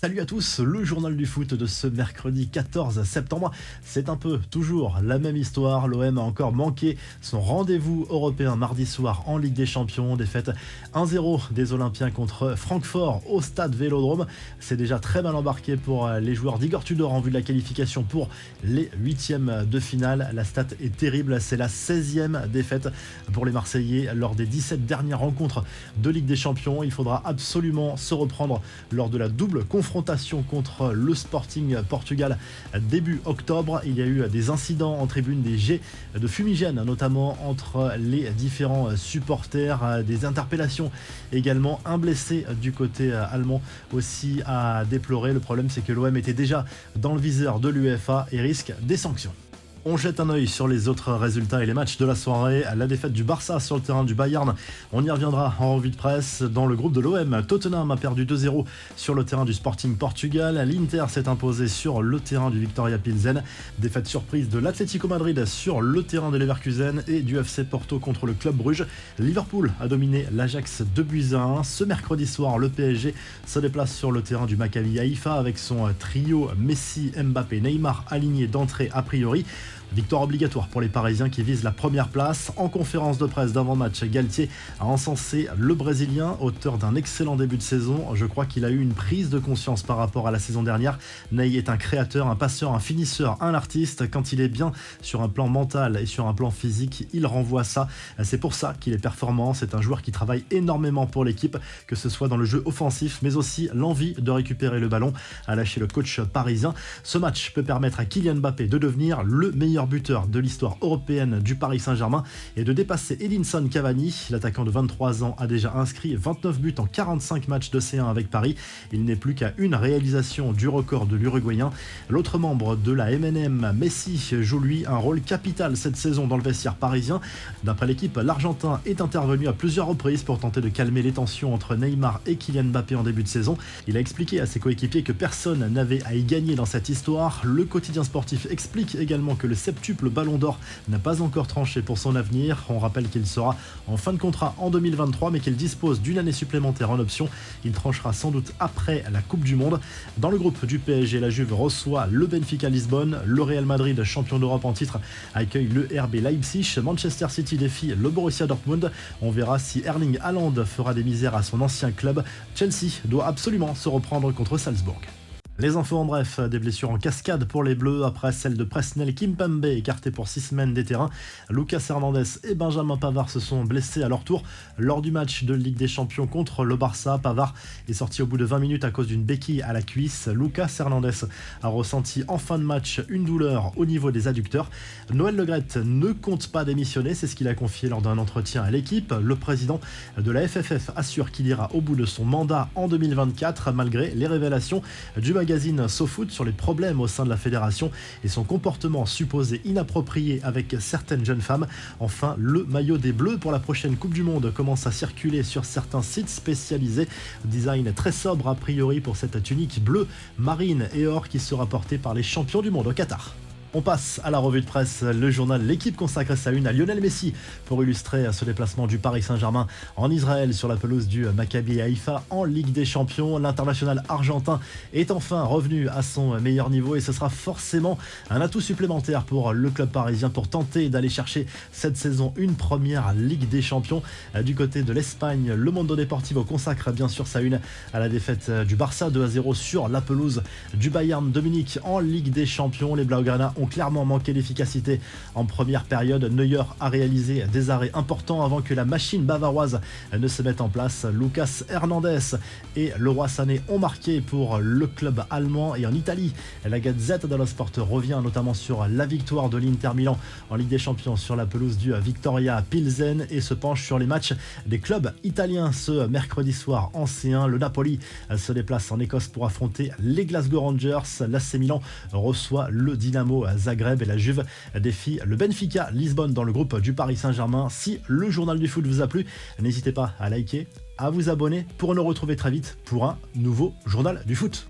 Salut à tous, le journal du foot de ce mercredi 14 septembre. C'est un peu toujours la même histoire. L'OM a encore manqué son rendez-vous européen mardi soir en Ligue des Champions. Défaite 1-0 des Olympiens contre Francfort au stade Vélodrome. C'est déjà très mal embarqué pour les joueurs d'Igor Tudor en vue de la qualification pour les huitièmes de finale. La stat est terrible, c'est la 16e défaite pour les Marseillais lors des 17 dernières rencontres de Ligue des Champions. Il faudra absolument se reprendre lors de la double confrontation contre le Sporting Portugal début octobre. Il y a eu des incidents en tribune, des jets de fumigène notamment entre les différents supporters, des interpellations également, un blessé du côté allemand aussi à déplorer. Le problème, c'est que l'OM était déjà dans le viseur de l'UEFA et risque des sanctions. On jette un œil sur les autres résultats et les matchs de la soirée. La défaite du Barça sur le terrain du Bayern, on y reviendra en revue de presse. Dans le groupe de l'OM, Tottenham a perdu 2-0 sur le terrain du Sporting Portugal. L'Inter s'est imposé sur le terrain du Viktoria Pilsen. Défaite surprise de l'Atlético Madrid sur le terrain de Leverkusen et du FC Porto contre le Club Bruges. Liverpool a dominé l'Ajax 2-1. Ce mercredi soir, le PSG se déplace sur le terrain du Maccabi Haïfa avec son trio Messi, Mbappé, Neymar aligné d'entrée a priori. Victoire obligatoire pour les Parisiens qui visent la première place. En conférence de presse d'avant-match, Galtier a encensé le Brésilien, auteur d'un excellent début de saison. Je crois qu'il a eu une prise de conscience par rapport à la saison dernière. Ney est un créateur, un passeur, un finisseur, un artiste. Quand il est bien sur un plan mental et sur un plan physique, il renvoie ça. C'est pour ça qu'il est performant. C'est un joueur qui travaille énormément pour l'équipe, que ce soit dans le jeu offensif, mais aussi l'envie de récupérer le ballon, a lâché le coach parisien. Ce match peut permettre à Kylian Mbappé de devenir le meilleur buteur de l'histoire européenne du Paris Saint-Germain et de dépasser Edinson Cavani. L'attaquant de 23 ans a déjà inscrit 29 buts en 45 matchs de C1 avec Paris. Il n'est plus qu'à une réalisation du record de l'Uruguayen. L'autre membre de la MNM, Messi, joue lui un rôle capital cette saison dans le vestiaire parisien. D'après l'équipe, l'Argentin est intervenu à plusieurs reprises pour tenter de calmer les tensions entre Neymar et Kylian Mbappé en début de saison. Il a expliqué à ses coéquipiers que personne n'avait à y gagner dans cette histoire. Le quotidien sportif explique également que le septuple Ballon d'Or n'a pas encore tranché pour son avenir. On rappelle qu'il sera en fin de contrat en 2023 mais qu'il dispose d'une année supplémentaire en option. Il tranchera sans doute après la Coupe du Monde. Dans le groupe du PSG, la Juve reçoit le Benfica Lisbonne. Le Real Madrid, champion d'Europe en titre, accueille le RB Leipzig. Manchester City défie le Borussia Dortmund. On verra si Erling Haaland fera des misères à son ancien club. Chelsea doit absolument se reprendre contre Salzbourg. Les infos en bref, des blessures en cascade pour les Bleus après celle de Presnel Kimpembe écarté pour 6 semaines des terrains. Lucas Hernandez et Benjamin Pavard se sont blessés à leur tour lors du match de Ligue des Champions contre le Barça. Pavard est sorti au bout de 20 minutes à cause d'une béquille à la cuisse. Lucas Hernandez a ressenti en fin de match une douleur au niveau des adducteurs. Noël Le Graët ne compte pas démissionner, c'est ce qu'il a confié lors d'un entretien à l'équipe. Le président de la FFF assure qu'il ira au bout de son mandat en 2024 malgré les révélations du magazine SoFoot sur les problèmes au sein de la fédération et son comportement supposé inapproprié avec certaines jeunes femmes. Enfin, le maillot des Bleus pour la prochaine Coupe du Monde commence à circuler sur certains sites spécialisés. Design très sobre a priori pour cette tunique bleue, marine et or qui sera portée par les champions du monde au Qatar. On passe à la revue de presse. Le journal L'équipe consacre sa une à Lionel Messi pour illustrer ce déplacement du Paris Saint-Germain en Israël sur la pelouse du Maccabi Haïfa en Ligue des Champions. L'international argentin est enfin revenu à son meilleur niveau et ce sera forcément un atout supplémentaire pour le club parisien pour tenter d'aller chercher cette saison une première Ligue des Champions. Du côté de l'Espagne, le Mundo Deportivo consacre bien sûr sa une à la défaite du Barça 2-0 sur la pelouse du Bayern de Munich en Ligue des Champions. Les Blaugrana ont clairement manqué d'efficacité en première période. Neuer a réalisé des arrêts importants avant que la machine bavaroise ne se mette en place. Lucas Hernandez et Leroy Sané ont marqué pour le club allemand. Et en Italie, la Gazzetta dello Sport revient notamment sur la victoire de l'Inter Milan en Ligue des Champions sur la pelouse du Viktoria Pilsen et se penche sur les matchs des clubs italiens ce mercredi soir en C1. Le Napoli se déplace en Écosse pour affronter les Glasgow Rangers. L'AC Milan reçoit le Dynamo Zagreb et la Juve défie le Benfica Lisbonne dans le groupe du Paris Saint-Germain. Si le journal du foot vous a plu, n'hésitez pas à liker, à vous abonner pour nous retrouver très vite pour un nouveau journal du foot.